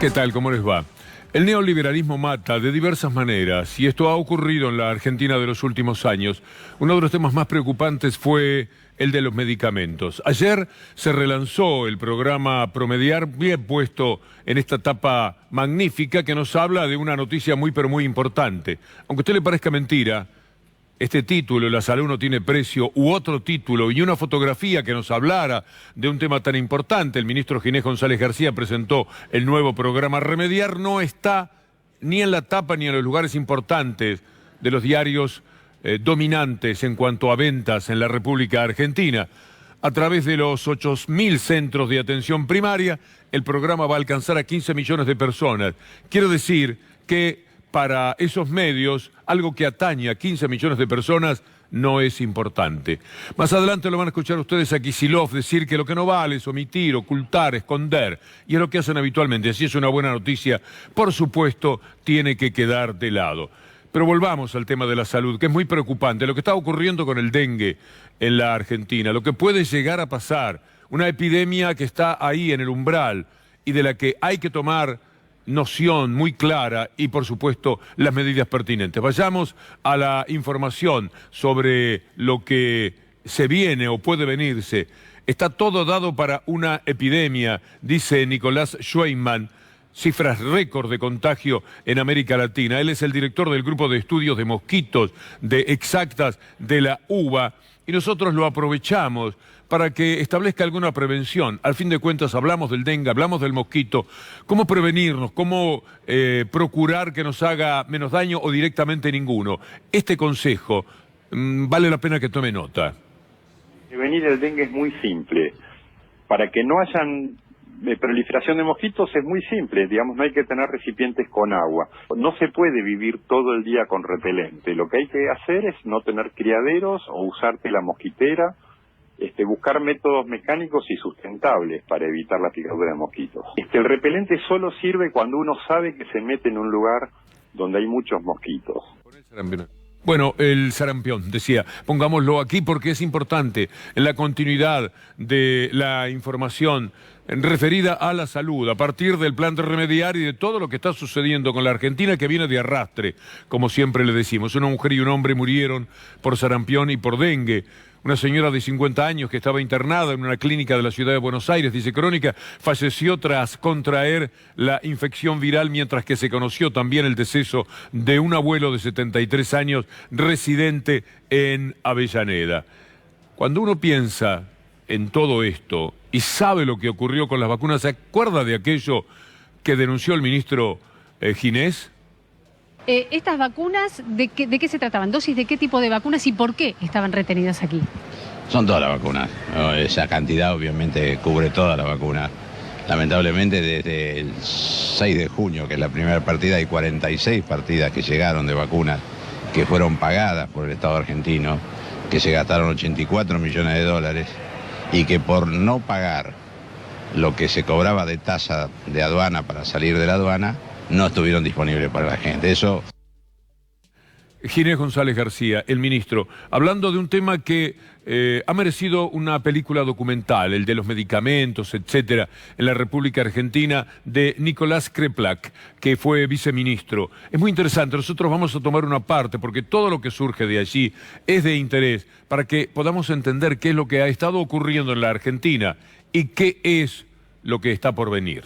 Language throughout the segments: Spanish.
¿Qué tal? ¿Cómo les va? El neoliberalismo mata de diversas maneras y esto ha ocurrido en la Argentina de los últimos años. Uno de los temas más preocupantes fue el de los medicamentos. Ayer se relanzó el programa Promediar, bien puesto en esta etapa magnífica que nos habla de una noticia muy pero muy importante. Aunque a usted le parezca mentira, este título, La salud no tiene precio, u otro título y una fotografía que nos hablara de un tema tan importante, el ministro Ginés González García presentó el nuevo programa Remediar, no está ni en la tapa ni en los lugares importantes de los diarios dominantes en cuanto a ventas en la República Argentina. A través de los 8.000 centros de atención primaria, el programa va a alcanzar a 15 millones de personas. Quiero decir que para esos medios, algo que atañe a 15 millones de personas no es importante. Más adelante lo van a escuchar ustedes a Kicillof decir que lo que no vale es omitir, ocultar, esconder, y es lo que hacen habitualmente. Así es una buena noticia, por supuesto, tiene que quedar de lado. Pero volvamos al tema de la salud, que es muy preocupante. Lo que está ocurriendo con el dengue en la Argentina, lo que puede llegar a pasar, una epidemia que está ahí en el umbral y de la que hay que tomar noción muy clara y, por supuesto, las medidas pertinentes. Vayamos a la información sobre lo que se viene o puede venirse. Está todo dado para una epidemia, dice Nicolás Schweinman, cifras récord de contagio en América Latina. Él es el director del Grupo de Estudios de Mosquitos de Exactas de la UBA y nosotros lo aprovechamos para que establezca alguna prevención. Al fin de cuentas hablamos del dengue, hablamos del mosquito. ¿Cómo prevenirnos? ¿Cómo procurar que nos haga menos daño o directamente ninguno? Este consejo vale la pena que tome nota. Prevenir el dengue es muy simple. Para que no hayan proliferación de mosquitos es muy simple. Digamos, no hay que tener recipientes con agua. No se puede vivir todo el día con repelente. Lo que hay que hacer es no tener criaderos o usarte la mosquitera. Buscar métodos mecánicos y sustentables para evitar la picadura de mosquitos. El repelente solo sirve cuando uno sabe que se mete en un lugar donde hay muchos mosquitos. Bueno, el sarampión, decía, pongámoslo aquí porque es importante en la continuidad de la información referida a la salud, a partir del plan de Remediar y de todo lo que está sucediendo con la Argentina que viene de arrastre, como siempre le decimos. Una mujer y un hombre murieron por sarampión y por dengue. Una señora de 50 años que estaba internada en una clínica de la ciudad de Buenos Aires, dice Crónica, falleció tras contraer la infección viral, mientras que se conoció también el deceso de un abuelo de 73 años residente en Avellaneda. Cuando uno piensa en todo esto y sabe lo que ocurrió con las vacunas, ¿se acuerda de aquello que denunció el ministro Ginés? ¿Estas vacunas de qué se trataban? ¿Dosis de qué tipo de vacunas y por qué estaban retenidas aquí? Son todas las vacunas. Esa cantidad obviamente cubre todas las vacunas. Lamentablemente desde el 6 de junio, que es la primera partida, hay 46 partidas que llegaron de vacunas que fueron pagadas por el Estado argentino, que se gastaron 84 millones de dólares y que por no pagar lo que se cobraba de tasa de aduana para salir de la aduana, no estuvieron disponibles para la gente. Eso. Ginés González García, el ministro, hablando de un tema que ha merecido una película documental, el de los medicamentos, etcétera, en la República Argentina, de Nicolás Kreplak, que fue viceministro. Es muy interesante, nosotros vamos a tomar una parte, porque todo lo que surge de allí es de interés, para que podamos entender qué es lo que ha estado ocurriendo en la Argentina y qué es lo que está por venir.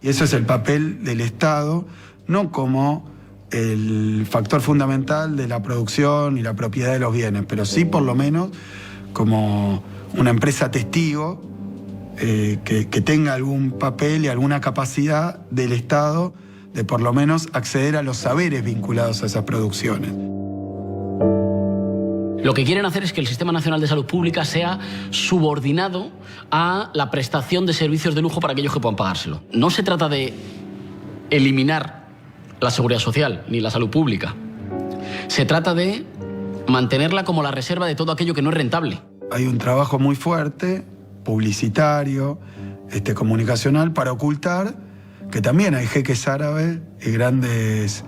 Y ese es el papel del Estado, no como el factor fundamental de la producción y la propiedad de los bienes, pero sí por lo menos como una empresa testigo que tenga algún papel y alguna capacidad del Estado de por lo menos acceder a los saberes vinculados a esas producciones. Lo que quieren hacer es que el Sistema Nacional de Salud Pública sea subordinado a la prestación de servicios de lujo para aquellos que puedan pagárselo. No se trata de eliminar la seguridad social ni la salud pública. Se trata de mantenerla como la reserva de todo aquello que no es rentable. Hay un trabajo muy fuerte, publicitario, comunicacional, para ocultar que también hay jeques árabes y grandes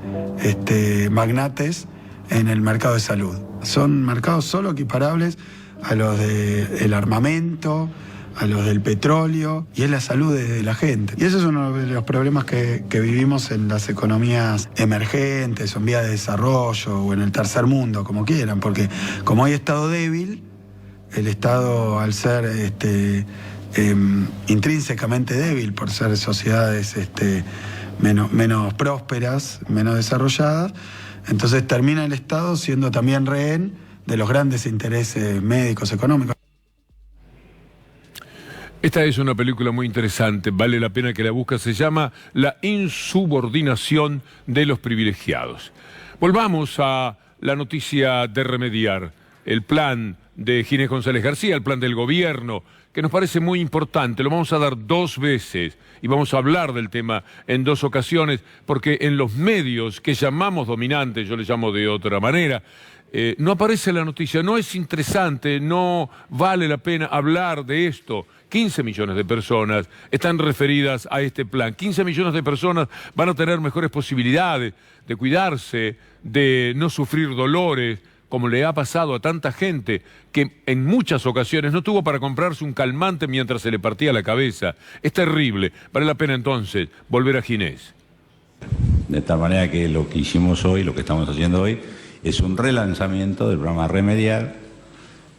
magnates en el mercado de salud. Son mercados solo equiparables a los del armamento, a los del petróleo, y es la salud de la gente. Y ese es uno de los problemas que vivimos en las economías emergentes, o en vías de desarrollo, o en el tercer mundo, como quieran, porque como hay Estado débil, el Estado, al ser intrínsecamente débil, por ser sociedades menos prósperas, menos desarrolladas, entonces termina el Estado siendo también rehén de los grandes intereses médicos, económicos. Esta es una película muy interesante, vale la pena que la busques, se llama La insubordinación de los privilegiados. Volvamos a la noticia de remediar, el plan de Ginés González García, el plan del gobierno, que nos parece muy importante. Lo vamos a dar 2 veces y vamos a hablar del tema en 2 ocasiones, porque en los medios que llamamos dominantes, yo le llamo de otra manera, no aparece la noticia, no es interesante, no vale la pena hablar de esto. 15 millones de personas están referidas a este plan. 15 millones de personas van a tener mejores posibilidades de cuidarse, de no sufrir dolores, como le ha pasado a tanta gente que en muchas ocasiones no tuvo para comprarse un calmante mientras se le partía la cabeza. Es terrible. Vale la pena entonces volver a Ginés. De tal manera que lo que hicimos hoy, lo que estamos haciendo hoy, es un relanzamiento del programa Remediar,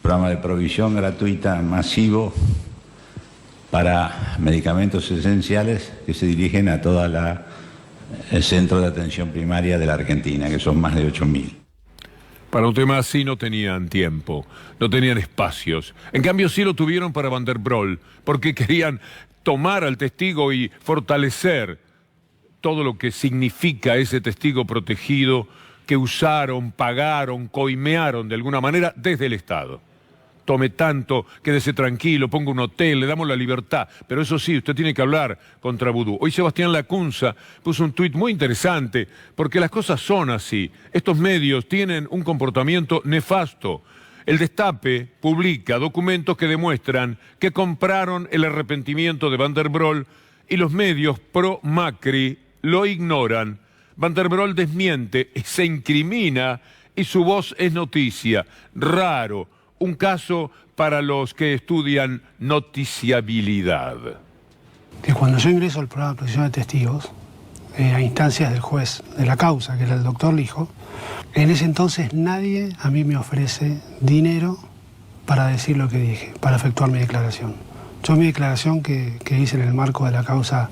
programa de provisión gratuita masivo para medicamentos esenciales que se dirigen a todo el centro de atención primaria de la Argentina, que son más de 8.000. Para un tema así no tenían tiempo, no tenían espacios. En cambio sí lo tuvieron para Van der Broel, porque querían tomar al testigo y fortalecer todo lo que significa ese testigo protegido que usaron, pagaron, coimearon de alguna manera desde el Estado. Tome tanto, quédese tranquilo, ponga un hotel, le damos la libertad. Pero eso sí, usted tiene que hablar contra Vudú. Hoy Sebastián Lacunza puso un tuit muy interesante, porque las cosas son así. Estos medios tienen un comportamiento nefasto. El Destape publica documentos que demuestran que compraron el arrepentimiento de Van der Broel y los medios pro Macri lo ignoran. Van der Broel desmiente, se incrimina y su voz es noticia. Raro. Un caso para los que estudian noticiabilidad. Que cuando yo ingreso al programa de protección de testigos, a instancias del juez de la causa, que era el doctor Lijo, en ese entonces nadie a mí me ofrece dinero para decir lo que dije, para efectuar mi declaración. Yo mi declaración que hice en el marco de la causa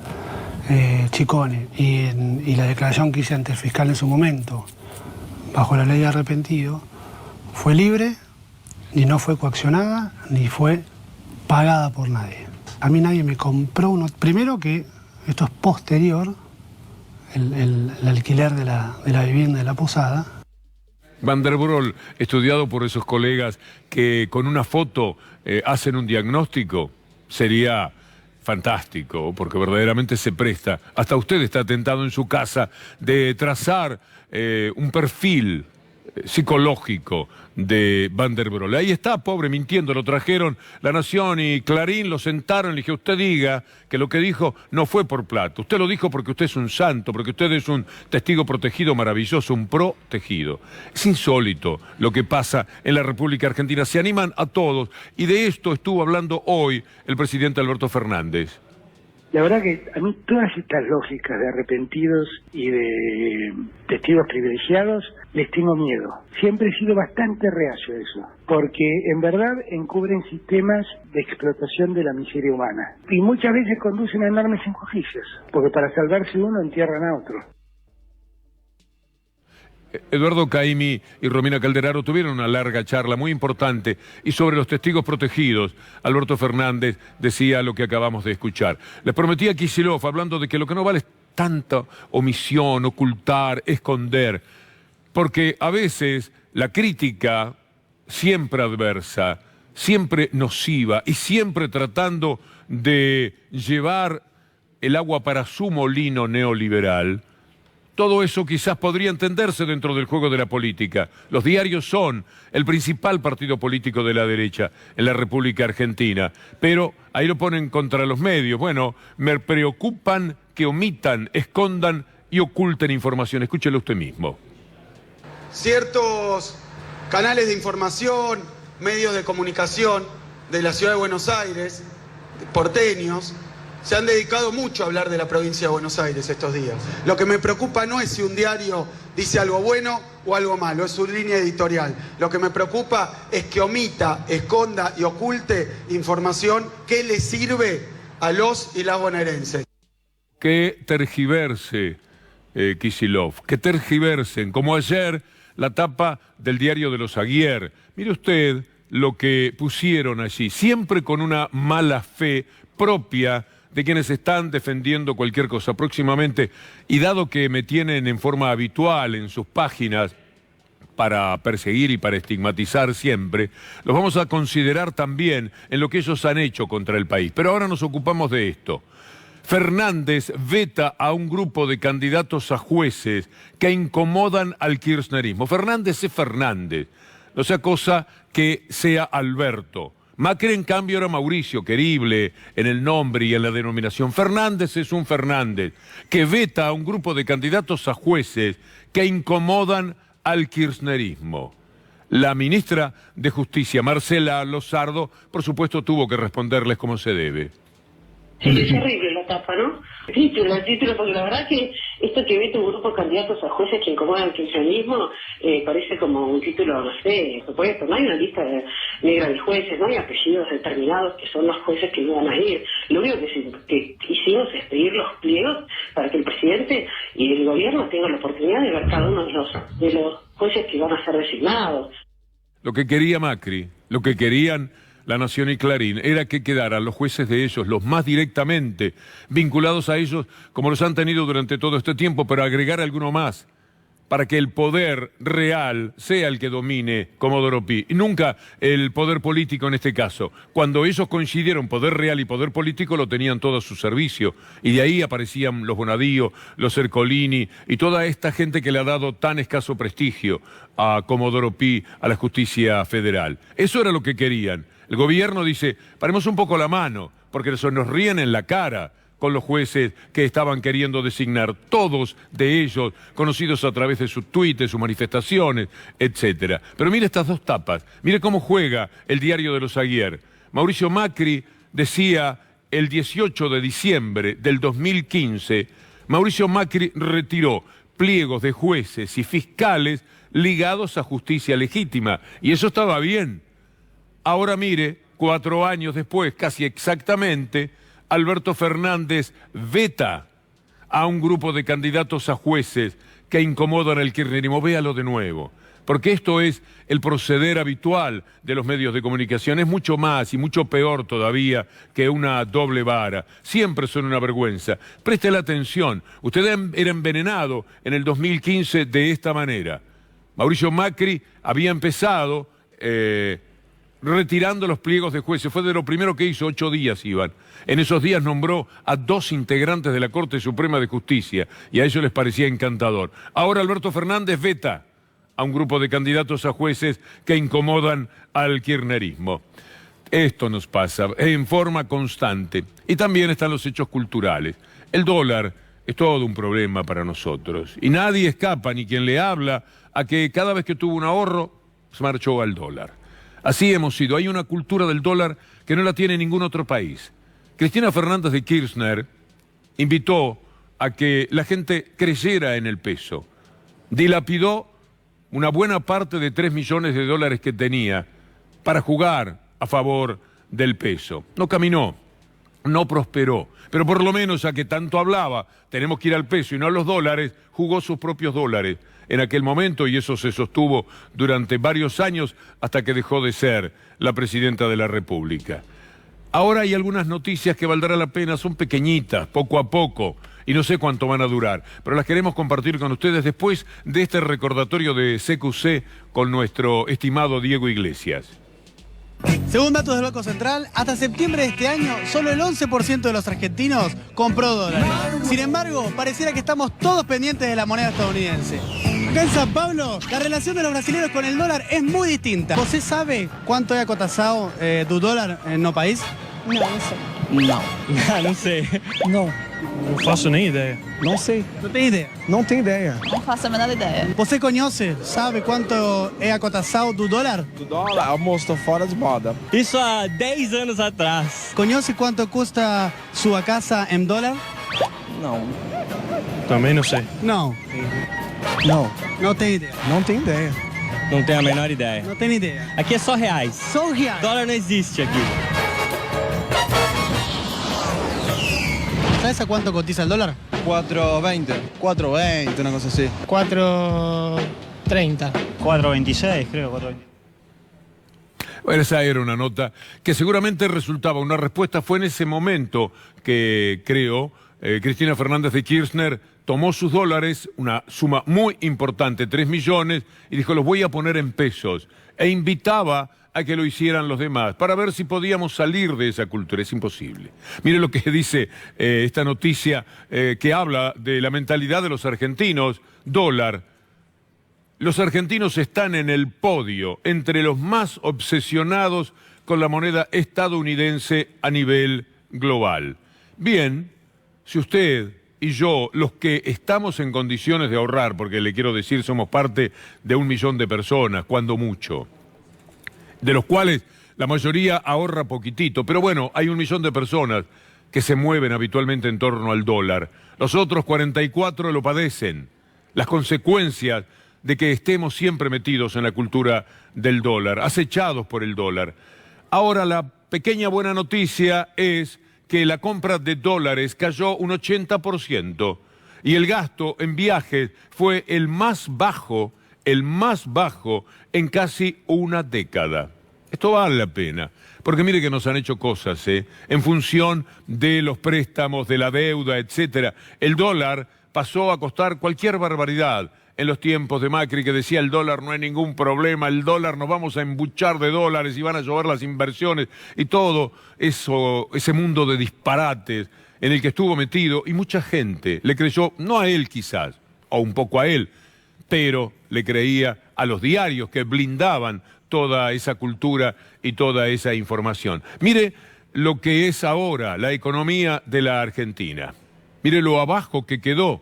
Chicone y la declaración que hice ante el fiscal en su momento, bajo la ley de arrepentido, fue libre, ni no fue coaccionada, ni fue pagada por nadie. A mí nadie me compró uno. Primero que esto es posterior, el alquiler de la vivienda de la posada. Van der Broel, estudiado por esos colegas que con una foto hacen un diagnóstico, sería fantástico, porque verdaderamente se presta. Hasta usted está tentado en su casa de trazar un perfil psicológico de Van der Broel. Ahí está, pobre, mintiendo, lo trajeron La Nación y Clarín, lo sentaron, le dije, usted diga que lo que dijo no fue por plata, usted lo dijo porque usted es un santo, porque usted es un testigo protegido maravilloso, un protegido. Es insólito lo que pasa en la República Argentina, se animan a todos, y de esto estuvo hablando hoy el presidente Alberto Fernández. La verdad que a mí todas estas lógicas de arrepentidos y de testigos privilegiados les tengo miedo. Siempre he sido bastante reacio a eso, porque en verdad encubren sistemas de explotación de la miseria humana. Y muchas veces conducen a enormes injusticias, porque para salvarse uno entierran a otro. Eduardo Caimi y Romina Calderaro tuvieron una larga charla muy importante y sobre los testigos protegidos, Alberto Fernández decía lo que acabamos de escuchar. Les prometí a Kicillof, hablando de que lo que no vale es tanta omisión, ocultar, esconder, porque a veces la crítica, siempre adversa, siempre nociva y siempre tratando de llevar el agua para su molino neoliberal, todo eso quizás podría entenderse dentro del juego de la política. Los diarios son el principal partido político de la derecha en la República Argentina, pero ahí lo ponen contra los medios. Bueno, me preocupan que omitan, escondan y oculten información. Escúchelo usted mismo. Ciertos canales de información, medios de comunicación de la Ciudad de Buenos Aires, porteños se han dedicado mucho a hablar de la provincia de Buenos Aires estos días. Lo que me preocupa no es si un diario dice algo bueno o algo malo, es su línea editorial. Lo que me preocupa es que omita, esconda y oculte información que le sirve a los y las bonaerenses. Que tergiverse, Kicillof, que tergiversen, como ayer la tapa del diario de los Aguiar. Mire usted lo que pusieron allí, siempre con una mala fe propia de quienes están defendiendo cualquier cosa próximamente, y dado que me tienen en forma habitual en sus páginas para perseguir y para estigmatizar siempre, los vamos a considerar también en lo que ellos han hecho contra el país. Pero ahora nos ocupamos de esto. Fernández veta a un grupo de candidatos a jueces que incomodan al kirchnerismo. Fernández es Fernández, no sea cosa que sea Alberto. Macri, en cambio, era Mauricio, querible en el nombre y en la denominación. Fernández es un Fernández que veta a un grupo de candidatos a jueces que incomodan al kirchnerismo. La ministra de Justicia, Marcela Lozardo, por supuesto, tuvo que responderles como se debe. Sí, es terrible la tapa, ¿no? El título, porque la verdad que esto que vete un grupo de candidatos a jueces que incomodan el kirchnerismo parece como un título, no sé, supuesto, no hay una lista negra de jueces, no hay apellidos determinados que son los jueces que iban a ir. Lo único que hicimos es pedir los pliegos para que el presidente y el gobierno tengan la oportunidad de ver cada uno de los jueces que van a ser designados. Lo que quería Macri, lo que querían La Nación y Clarín, era que quedaran los jueces de ellos, los más directamente vinculados a ellos, como los han tenido durante todo este tiempo, pero agregar alguno más, para que el poder real sea el que domine Comodoro Pi, y nunca el poder político en este caso. Cuando ellos coincidieron, poder real y poder político, lo tenían todo a su servicio, y de ahí aparecían los Bonadío, los Ercolini, y toda esta gente que le ha dado tan escaso prestigio a Comodoro Pi, a la justicia federal. Eso era lo que querían. El gobierno dice, paremos un poco la mano, porque eso nos ríen en la cara con los jueces que estaban queriendo designar, todos de ellos conocidos a través de sus tuites, sus manifestaciones, etc. Pero mire estas dos tapas, mire cómo juega el diario de los Aguiar. Mauricio Macri decía el 18 de diciembre del 2015, Mauricio Macri retiró pliegos de jueces y fiscales ligados a justicia legítima, y eso estaba bien. Ahora mire, 4 años después, casi exactamente, Alberto Fernández veta a un grupo de candidatos a jueces que incomodan al kirchnerismo. Véalo de nuevo, porque esto es el proceder habitual de los medios de comunicación. Es mucho más y mucho peor todavía que una doble vara. Siempre son una vergüenza. Preste la atención. Usted era envenenado en el 2015 de esta manera. Mauricio Macri había empezado retirando los pliegos de jueces. Fue de lo primero que hizo, 8 días iban. En esos días nombró a 2 integrantes de la Corte Suprema de Justicia y a ellos les parecía encantador. Ahora Alberto Fernández veta a un grupo de candidatos a jueces que incomodan al kirchnerismo. Esto nos pasa en forma constante. Y también están los hechos culturales. El dólar es todo un problema para nosotros. Y nadie escapa, ni quien le habla, a que cada vez que tuvo un ahorro, se marchó al dólar. Así hemos sido. Hay una cultura del dólar que no la tiene ningún otro país. Cristina Fernández de Kirchner invitó a que la gente creyera en el peso. Dilapidó una buena parte de 3 millones de dólares que tenía para jugar a favor del peso. No caminó, no prosperó, pero por lo menos, ya que tanto hablaba, tenemos que ir al peso y no a los dólares, jugó sus propios dólares en aquel momento, y eso se sostuvo durante varios años hasta que dejó de ser la presidenta de la República. Ahora hay algunas noticias que valdrá la pena, son pequeñitas, poco a poco, y no sé cuánto van a durar, pero las queremos compartir con ustedes después de este recordatorio de CQC con nuestro estimado Diego Iglesias. Según datos del Banco Central, hasta septiembre de este año, solo el 11% de los argentinos compró dólares. Sin embargo, pareciera que estamos todos pendientes de la moneda estadounidense. Acá en San Pablo, la relación de los brasileños con el dólar es muy distinta. ¿Usted sabe cuánto ha cotizado tu dólar en no país? No, no sé. No. No. Não faço nem ideia. Não sei. Não tem ideia? Não tenho ideia. Não faço a menor ideia. Você conhece, sabe quanto é a cotação do dólar? Do dólar, moço, tô fora de moda. Isso há 10 anos atrás. Conhece quanto custa sua casa em dólar? Não. Também não sei. Não. Não. Não tem ideia. Não tenho ideia. Não tenho a menor ideia. Não tem ideia. Aqui é só reais. Só reais. Dólar não existe aqui. ¿Sabes a cuánto cotiza el dólar? 4.20. 4.20, una cosa así. 4.30. 4.26, creo. 4.26. Bueno, esa era una nota que seguramente resultaba una respuesta. Fue en ese momento que, creo, Cristina Fernández de Kirchner tomó sus dólares, una suma muy importante, 3 millones, y dijo, los voy a poner en pesos. E invitaba a que lo hicieran los demás, para ver si podíamos salir de esa cultura. Es imposible. Mire lo que dice esta noticia que habla de la mentalidad de los argentinos. Dólar. Los argentinos están en el podio, entre los más obsesionados con la moneda estadounidense a nivel global. Bien, si usted y yo, los que estamos en condiciones de ahorrar, porque le quiero decir, somos parte de 1 millón de personas, cuando mucho, de los cuales la mayoría ahorra poquitito, pero bueno, hay 1 millón de personas que se mueven habitualmente en torno al dólar. Los otros 44 lo padecen. Las consecuencias de que estemos siempre metidos en la cultura del dólar, acechados por el dólar. Ahora, la pequeña buena noticia es que la compra de dólares cayó un 80% y el gasto en viajes fue el más bajo en casi una década. Esto vale la pena, porque mire que nos han hecho cosas, en función de los préstamos, de la deuda, etcétera. El dólar pasó a costar cualquier barbaridad en los tiempos de Macri, que decía el dólar no hay ningún problema, el dólar nos vamos a embuchar de dólares y van a llover las inversiones y todo eso, ese mundo de disparates en el que estuvo metido, y mucha gente le creyó, no a él quizás, o un poco a él, pero le creía a los diarios que blindaban toda esa cultura y toda esa información. Mire lo que es ahora la economía de la Argentina. Mire lo abajo que quedó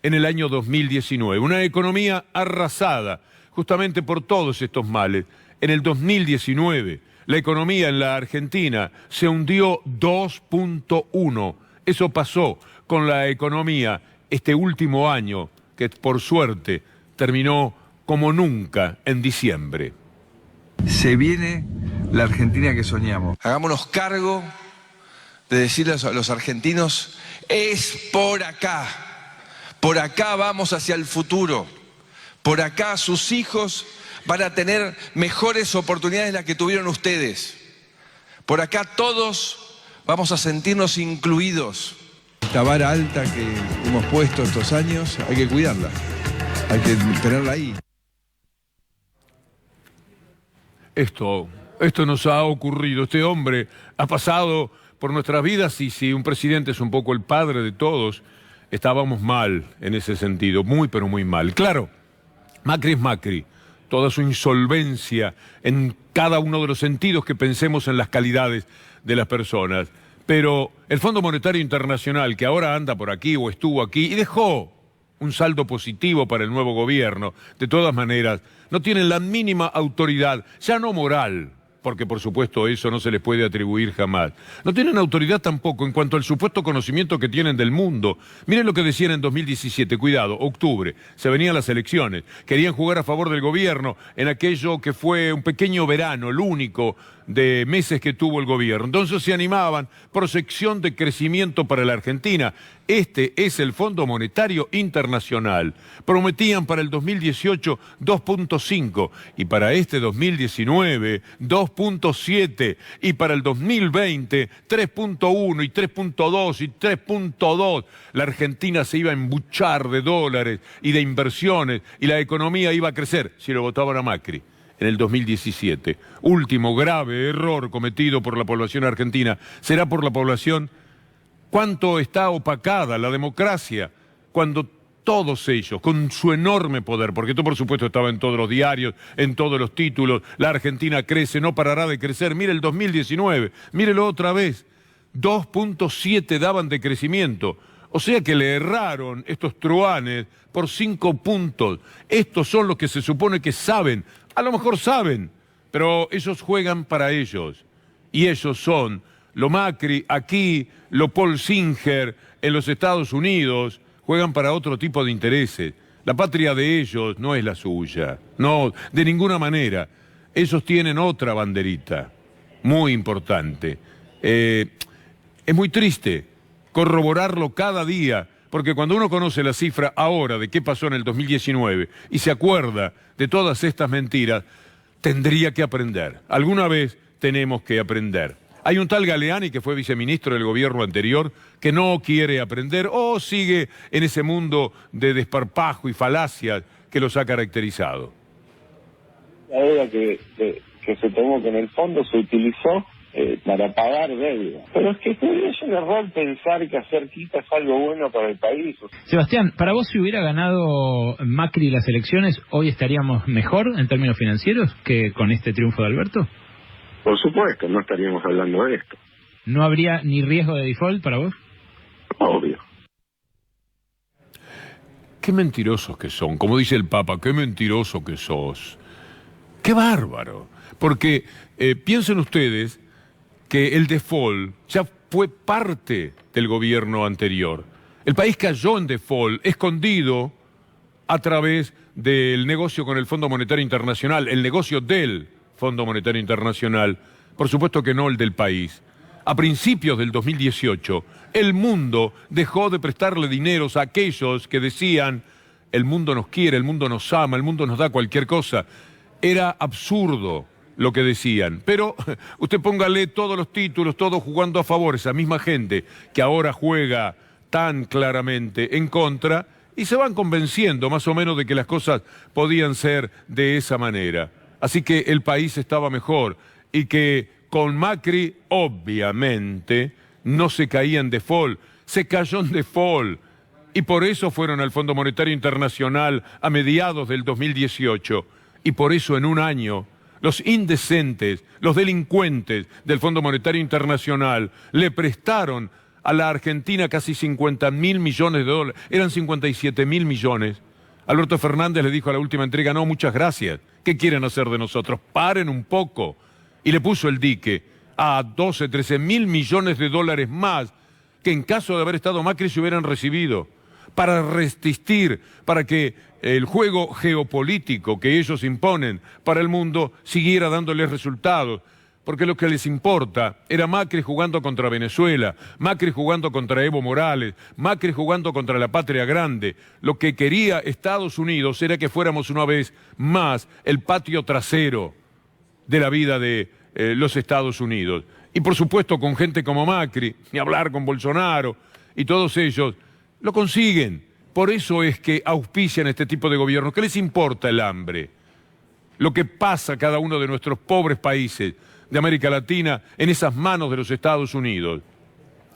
en el año 2019. Una economía arrasada justamente por todos estos males. En el 2019 la economía en la Argentina se hundió 2.1. Eso pasó con la economía este último año, que por suerte terminó como nunca en diciembre. Se viene la Argentina que soñamos. Hagámonos cargo de decirles a los argentinos, es por acá. Por acá vamos hacia el futuro. Por acá sus hijos van a tener mejores oportunidades de las que tuvieron ustedes. Por acá todos vamos a sentirnos incluidos. Esta vara alta que hemos puesto estos años, hay que cuidarla. Hay que tenerla ahí. Esto nos ha ocurrido. Este hombre ha pasado por nuestras vidas, y si un presidente es un poco el padre de todos, estábamos mal en ese sentido, muy pero muy mal. Claro, Macri es Macri, toda su insolvencia en cada uno de los sentidos que pensemos en las calidades de las personas. Pero el Fondo Monetario Internacional, que ahora anda por aquí o estuvo aquí y dejó un saldo positivo para el nuevo gobierno, de todas maneras, no tienen la mínima autoridad, ya no moral, porque por supuesto eso no se les puede atribuir jamás. No tienen autoridad tampoco en cuanto al supuesto conocimiento que tienen del mundo. Miren lo que decían en 2017, cuidado, octubre, se venían las elecciones, querían jugar a favor del gobierno en aquello que fue un pequeño verano, el único de meses que tuvo el gobierno. Entonces se animaban, proyección de crecimiento para la Argentina. Este es el Fondo Monetario Internacional. Prometían para el 2018 2.5 y para este 2019 2.7 y para el 2020 3.1 y 3.2 y 3.2. La Argentina se iba a embuchar de dólares y de inversiones y la economía iba a crecer si lo votaban a Macri. En el 2017. Último grave error cometido por la población argentina. Será por la población cuánto está opacada la democracia cuando todos ellos, con su enorme poder, porque esto por supuesto estaba en todos los diarios, en todos los títulos, la Argentina crece, no parará de crecer. Mire el 2019, mírelo otra vez. 2.7 daban de crecimiento. O sea que le erraron estos truanes por 5 puntos. Estos son los que se supone que saben. A lo mejor saben, pero ellos juegan para ellos. Y ellos son lo Macri aquí, lo Paul Singer en los Estados Unidos. Juegan para otro tipo de intereses. La patria de ellos no es la suya. No, de ninguna manera. Ellos tienen otra banderita muy importante. Es muy triste corroborarlo cada día, porque cuando uno conoce la cifra ahora de qué pasó en el 2019 y se acuerda de todas estas mentiras, tendría que aprender. Alguna vez tenemos que aprender. Hay un tal Galeani que fue viceministro del gobierno anterior que no quiere aprender o sigue en ese mundo de desparpajo y falacias que los ha caracterizado. La deuda que se tomó, que en el fondo se utilizó para pagar deuda. Pero es que es un error pensar que hacer quita es algo bueno para el país. Sebastián, para vos, si hubiera ganado Macri las elecciones, ¿hoy estaríamos mejor en términos financieros que con este triunfo de Alberto? Por supuesto, no estaríamos hablando de esto. ¿No habría ni riesgo de default para vos? Obvio. Qué mentirosos que son, como dice el Papa, qué mentiroso que sos. Qué bárbaro. Porque piensen ustedes que el default ya fue parte del gobierno anterior. El país cayó en default, escondido a través del negocio con el Fondo Monetario Internacional, el negocio del Fondo Monetario Internacional, por supuesto que no el del país. A principios del 2018, el mundo dejó de prestarle dineros a aquellos que decían, el mundo nos quiere, el mundo nos ama, el mundo nos da cualquier cosa. Era absurdo lo que decían, pero usted póngale todos los títulos, todos jugando a favor, esa misma gente que ahora juega tan claramente en contra, y se van convenciendo más o menos de que las cosas podían ser de esa manera. Así que el país estaba mejor y que con Macri, obviamente, no se caía en default, se cayó en default. Y por eso fueron al Fondo Monetario Internacional a mediados del 2018. Y por eso en un año los indecentes, los delincuentes del Fondo Monetario Internacional le prestaron a la Argentina casi 50.000 millones de dólares. Eran 57.000 millones. Alberto Fernández le dijo a la última entrega, no, muchas gracias. ¿Qué quieren hacer de nosotros? Paren un poco. Y le puso el dique a 12, 13.000 millones de dólares más que en caso de haber estado Macri se hubieran recibido, para resistir, para que el juego geopolítico que ellos imponen para el mundo siguiera dándoles resultados. Porque lo que les importa era Macri jugando contra Venezuela, Macri jugando contra Evo Morales, Macri jugando contra la patria grande. Lo que quería Estados Unidos era que fuéramos una vez más el patio trasero de la vida de los Estados Unidos. Y por supuesto con gente como Macri, ni hablar con Bolsonaro, y todos ellos lo consiguen. Por eso es que auspician este tipo de gobierno. ¿Qué les importa el hambre? Lo que pasa a cada uno de nuestros pobres países de América Latina en esas manos de los Estados Unidos.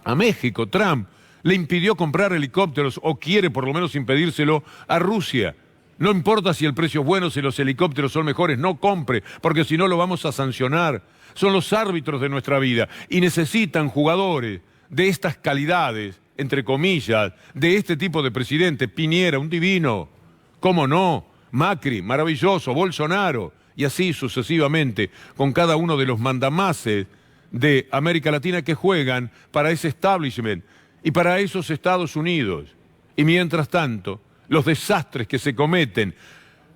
A México, Trump le impidió comprar helicópteros, o quiere por lo menos impedírselo a Rusia. No importa si el precio es bueno, si los helicópteros son mejores, no compre, porque si no lo vamos a sancionar. Son los árbitros de nuestra vida y necesitan jugadores de estas calidades, entre comillas, de este tipo de presidente. Piñera, un divino, ¿cómo no? Macri, maravilloso, Bolsonaro, y así sucesivamente, con cada uno de los mandamases de América Latina que juegan para ese establishment y para esos Estados Unidos. Y mientras tanto, los desastres que se cometen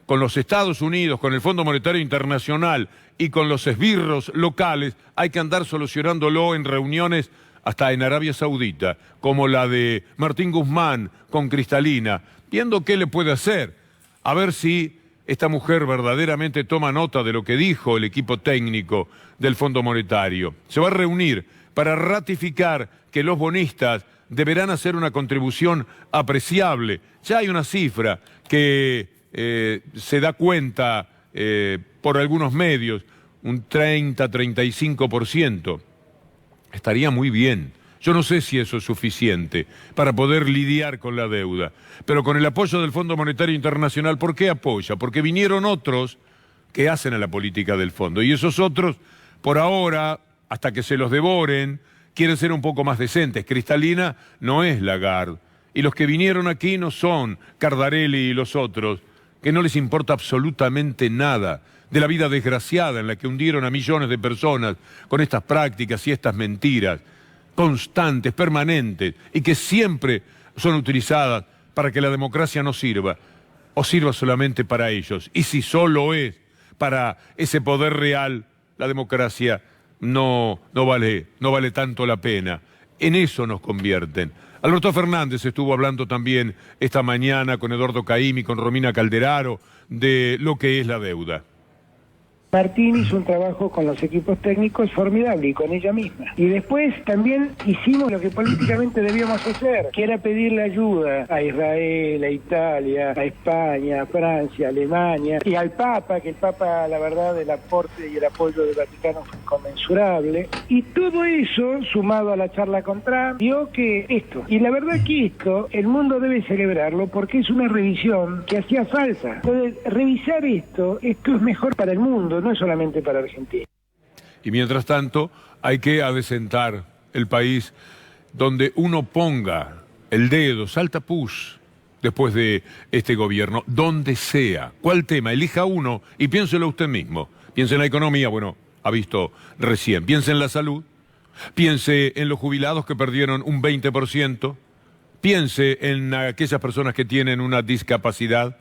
con los Estados Unidos, con el Fondo Monetario Internacional y con los esbirros locales, hay que andar solucionándolo en reuniones hasta en Arabia Saudita, como la de Martín Guzmán con Cristalina, viendo qué le puede hacer, a ver si esta mujer verdaderamente toma nota de lo que dijo el equipo técnico del Fondo Monetario. Se va a reunir para ratificar que los bonistas deberán hacer una contribución apreciable. Ya hay una cifra que se da cuenta por algunos medios, un 30-35%. Estaría muy bien. Yo no sé si eso es suficiente para poder lidiar con la deuda, pero con el apoyo del Fondo Monetario Internacional, ¿por qué apoya? Porque vinieron otros que hacen a la política del fondo, y esos otros, por ahora, hasta que se los devoren, quieren ser un poco más decentes. Cristalina no es Lagarde. Y los que vinieron aquí no son Cardarelli y los otros, que no les importa absolutamente nada de la vida desgraciada en la que hundieron a millones de personas con estas prácticas y estas mentiras constantes, permanentes, y que siempre son utilizadas para que la democracia no sirva, o sirva solamente para ellos. Y si solo es para ese poder real, la democracia no vale tanto la pena. En eso nos convierten. Alberto Fernández estuvo hablando también esta mañana con Eduardo Caimi, con Romina Calderaro, de lo que es la deuda. Martín hizo un trabajo con los equipos técnicos formidable y con ella misma. Y después también hicimos lo que políticamente debíamos hacer, que era pedirle ayuda a Israel, a Italia, a España, a Francia, a Alemania y al Papa, que el Papa, la verdad, el aporte y el apoyo del Vaticano fue inconmensurable. Y todo eso, sumado a la charla con Trump, dio que esto. Y la verdad que esto, el mundo debe celebrarlo porque es una revisión que hacía falta. Entonces, revisar esto es mejor para el mundo, no es solamente para Argentina. Y mientras tanto, hay que adecentar el país donde uno ponga el dedo, salta push, después de este gobierno, donde sea. ¿Cuál tema? Elija uno y piénselo usted mismo. Piense en la economía, bueno, ha visto recién. Piense en la salud, piense en los jubilados que perdieron un 20%, piense en aquellas personas que tienen una discapacidad,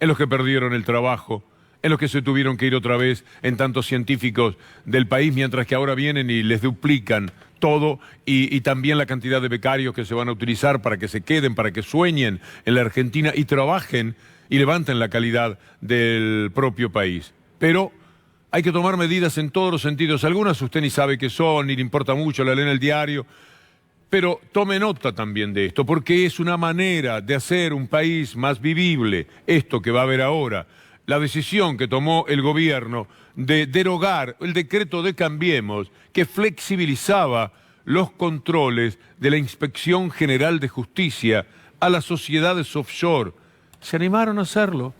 en los que perdieron el trabajo, en los que se tuvieron que ir otra vez en tantos científicos del país, mientras que ahora vienen y les duplican todo, y también la cantidad de becarios que se van a utilizar para que se queden, para que sueñen en la Argentina y trabajen y levanten la calidad del propio país. Pero hay que tomar medidas en todos los sentidos. Algunas usted ni sabe qué son, ni le importa mucho, la lee en el diario. Pero tome nota también de esto, porque es una manera de hacer un país más vivible, esto que va a haber ahora. La decisión que tomó el gobierno de derogar el decreto de Cambiemos, que flexibilizaba los controles de la Inspección General de Justicia a las sociedades offshore. Se animaron a hacerlo.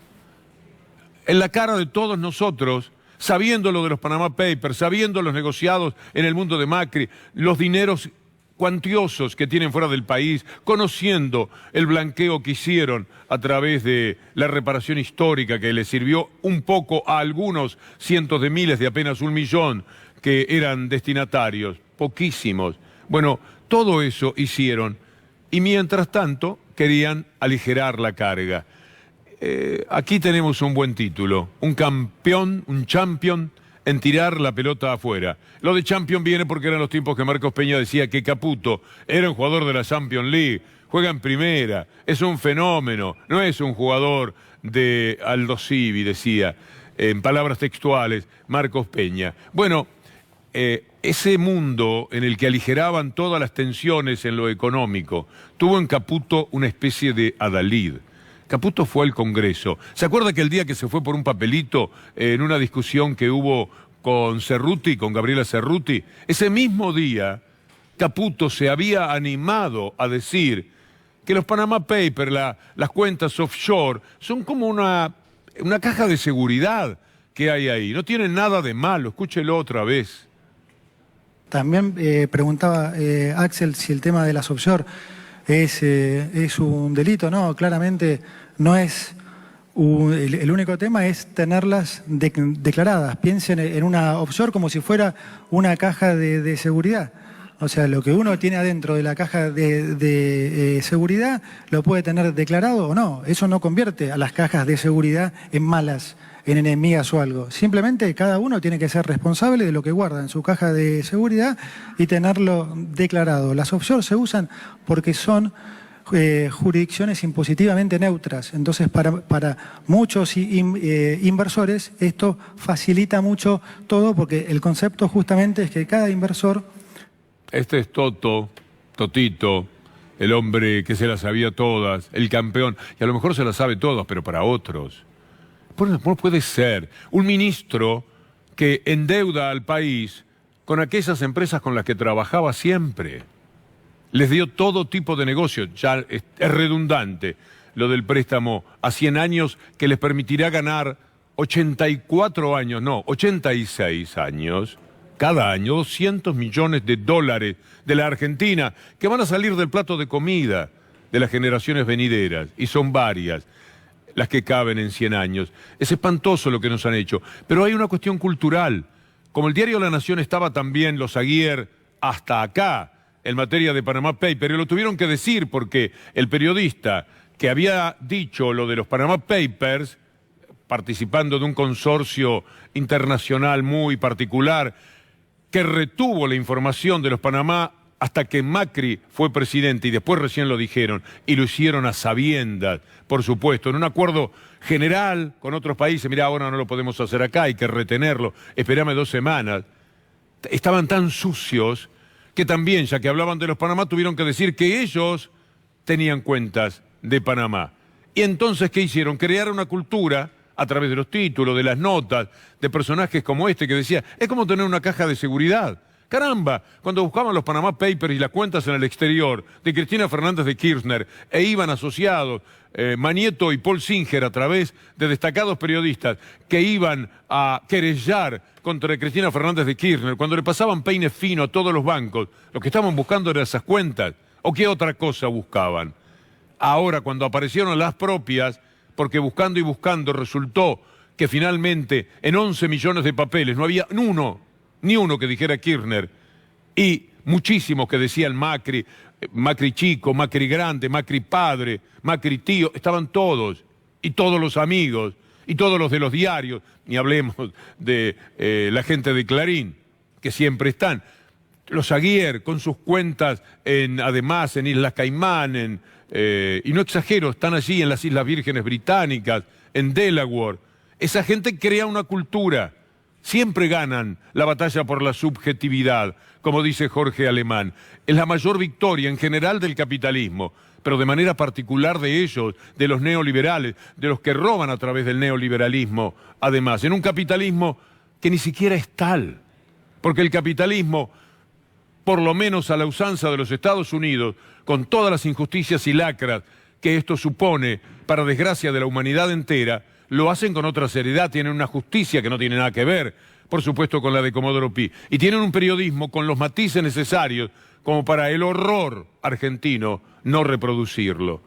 En la cara de todos nosotros, sabiendo lo de los Panama Papers, sabiendo los negociados en el mundo de Macri, los dineros cuantiosos que tienen fuera del país, conociendo el blanqueo que hicieron a través de la reparación histórica que les sirvió un poco a algunos cientos de miles de apenas 1 millón que eran destinatarios, poquísimos. Bueno, todo eso hicieron y mientras tanto querían aligerar la carga. Aquí tenemos un buen título, un campeón, un champion en tirar la pelota afuera. Lo de champion viene porque eran los tiempos que Marcos Peña decía que Caputo era un jugador de la Champions League, juega en primera, es un fenómeno, no es un jugador de Aldo Civi, decía, en palabras textuales, Marcos Peña. Bueno, ese mundo en el que aligeraban todas las tensiones en lo económico, tuvo en Caputo una especie de adalid. Caputo fue al Congreso. ¿Se acuerda que el día que se fue por un papelito en una discusión que hubo con Cerruti, con Gabriela Cerruti? Ese mismo día, Caputo se había animado a decir que los Panama Papers, las cuentas offshore, son como una caja de seguridad que hay ahí. No tienen nada de malo. Escúchelo otra vez. También preguntaba Axel si el tema de las offshore es un delito. No, claramente no es. El único tema es tenerlas declaradas. Piensen en una offshore como si fuera una caja de seguridad. O sea, lo que uno tiene adentro de la caja de seguridad lo puede tener declarado o no. Eso no convierte a las cajas de seguridad en malas, en enemigas o algo. Simplemente cada uno tiene que ser responsable de lo que guarda en su caja de seguridad y tenerlo declarado. Las offshore se usan porque son jurisdicciones impositivamente neutras. Entonces, para muchos inversores esto facilita mucho todo porque el concepto justamente es que cada inversor... Este es Totito, el hombre que se las sabía todas, el campeón, y a lo mejor se las sabe todas, pero para otros. ¿Cómo puede ser un ministro que endeuda al país con aquellas empresas con las que trabajaba siempre? Les dio todo tipo de negocio, ya es redundante lo del préstamo a 100 años que les permitirá ganar 86 años cada año 200 millones de dólares de la Argentina que van a salir del plato de comida de las generaciones venideras, y son varias las que caben en 100 años. Es espantoso lo que nos han hecho, pero hay una cuestión cultural. Como el diario La Nación estaba también los Aguier hasta acá en materia de Panama Papers, y lo tuvieron que decir porque el periodista que había dicho lo de los Panama Papers, participando de un consorcio internacional muy particular, que retuvo la información de los Panamá hasta que Macri fue presidente, y después recién lo dijeron, y lo hicieron a sabiendas, por supuesto, en un acuerdo general con otros países. Mirá, ahora no lo podemos hacer acá, hay que retenerlo, espérame 2 semanas. Estaban tan sucios que también, ya que hablaban de los Panamá, tuvieron que decir que ellos tenían cuentas de Panamá. Y entonces, ¿qué hicieron? Crear una cultura a través de los títulos, de las notas, de personajes como este que decía, es como tener una caja de seguridad. Caramba, cuando buscaban los Panama Papers y las cuentas en el exterior de Cristina Fernández de Kirchner, e iban asociados Manieto y Paul Singer a través de destacados periodistas que iban a querellar contra Cristina Fernández de Kirchner, cuando le pasaban peine fino a todos los bancos, lo que estaban buscando eran esas cuentas, ¿o qué otra cosa buscaban? Ahora, cuando aparecieron las propias, porque buscando y buscando resultó que finalmente en 11 millones de papeles no había ni uno que dijera Kirchner, y muchísimos que decían Macri, Macri chico, Macri grande, Macri padre, Macri tío, estaban todos, y todos los amigos, y todos los de los diarios, ni hablemos de la gente de Clarín, que siempre están. Los Aguier con sus cuentas además en Islas Caimán, y no exagero, están allí en las Islas Vírgenes Británicas, en Delaware. Esa gente crea una cultura. Siempre ganan la batalla por la subjetividad, como dice Jorge Alemán. Es la mayor victoria en general del capitalismo, pero de manera particular de ellos, de los neoliberales, de los que roban a través del neoliberalismo, además, en un capitalismo que ni siquiera es tal, porque el capitalismo, por lo menos a la usanza de los Estados Unidos, con todas las injusticias y lacras que esto supone para desgracia de la humanidad entera, lo hacen con otra seriedad, tienen una justicia que no tiene nada que ver, por supuesto, con la de Comodoro Pi, y tienen un periodismo con los matices necesarios como para el horror argentino no reproducirlo.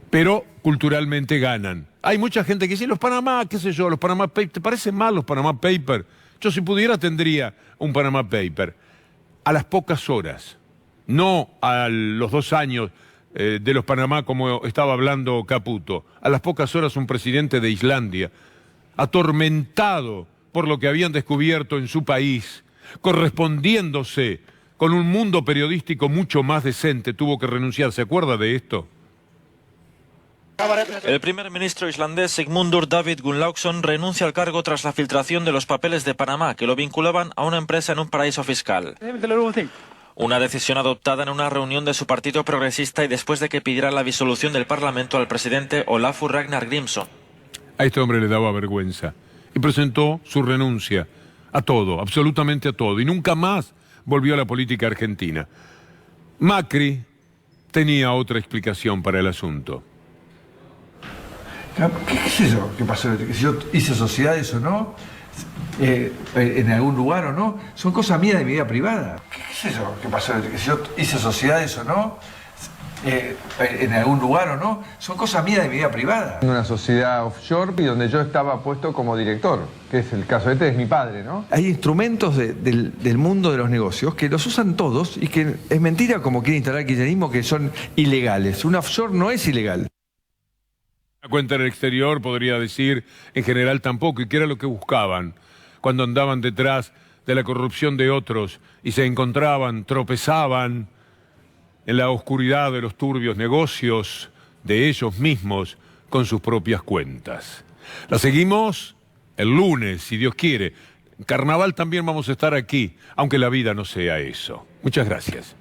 Pero culturalmente ganan. Hay mucha gente que dice, los Panamá, qué sé yo, los Panama Papers, ¿te parecen mal los Panama Papers? Yo si pudiera tendría un Panama Paper. A las pocas horas, no a los 2 años de los Panamá, como estaba hablando Caputo. A las pocas horas un presidente de Islandia, atormentado por lo que habían descubierto en su país, correspondiéndose con un mundo periodístico mucho más decente, tuvo que renunciar. ¿Se acuerda de esto? El primer ministro islandés Sigmundur David Gunnlaugsson renuncia al cargo tras la filtración de los papeles de Panamá que lo vinculaban a una empresa en un paraíso fiscal. Una decisión adoptada en una reunión de su partido progresista y después de que pidiera la disolución del Parlamento al presidente Olafur Ragnar Grímsson. A este hombre le daba vergüenza y presentó su renuncia a todo, absolutamente a todo, y nunca más volvió a la política argentina. Macri tenía otra explicación para el asunto. ¿Qué es eso? ¿Qué pasó? ¿Que si yo hice sociedades o no? ¿En algún lugar o no? Son cosas mías de mi vida privada. ¿Qué es eso? ¿Qué pasó? ¿Que si yo hice sociedades o no? ¿En algún lugar o no? Son cosas mías de mi vida privada. Una sociedad offshore y donde yo estaba puesto como director, que es el caso es mi padre, ¿no? Hay instrumentos del mundo de los negocios que los usan todos y que es mentira como quiere instalar el kirchnerismo que son ilegales. Un offshore no es ilegal. La cuenta en el exterior, podría decir, en general tampoco, y que era lo que buscaban cuando andaban detrás de la corrupción de otros y se encontraban, tropezaban en la oscuridad de los turbios negocios de ellos mismos con sus propias cuentas. La seguimos el lunes, si Dios quiere. En Carnaval también vamos a estar aquí, aunque la vida no sea eso. Muchas gracias.